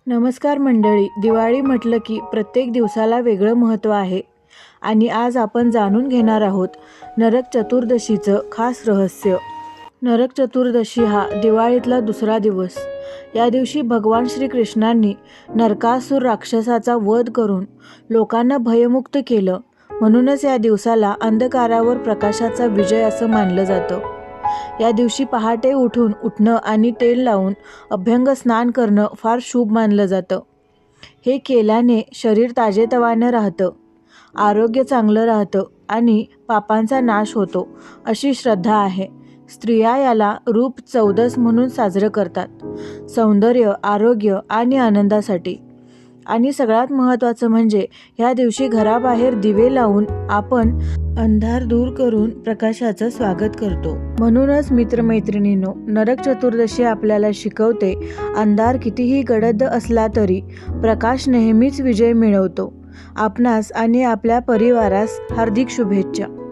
नमस्कार मंडळी. दिवाळी म्हटलं की प्रत्येक दिवसाला वेगळं महत्त्व आहे आणि आज आपण जाणून घेणार आहोत नरक चतुर्दशीचं खास रहस्य. नरक चतुर्दशी हा दिवाळीतला दुसरा दिवस. या दिवशी भगवान श्रीकृष्णांनी नरकासूर राक्षसाचा वध करून लोकांना भयमुक्त केलं. म्हणूनच या दिवसाला अंधकारावर प्रकाशाचा विजय असं मानलं जातं. या दिवशी पहाटे उठणं आणि तेल लावून अभ्यंग स्नान करणं फार शुभ मानलं जातं. हे केल्याने शरीर ताजेतवानं राहतं, आरोग्य चांगलं राहतं आणि पापांचा नाश होतो, अशी श्रद्धा आहे. स्त्रिया याला रूप चौदस म्हणून साजरं करतात, सौंदर्य, आरोग्य आणि आनंदासाठी. आणि सगळ्यात महत्त्वाचं म्हणजे ह्या दिवशी घराबाहेर दिवे लावून आपण अंधार दूर करून प्रकाशाचं स्वागत करतो. म्हणूनच मित्रमैत्रिणींनो, नरक चतुर्दशी आपल्याला शिकवते, अंधार कितीही गडद असला तरी प्रकाश नेहमीच विजय मिळवतो. आपणास आणि आपल्या परिवारास हार्दिक शुभेच्छा.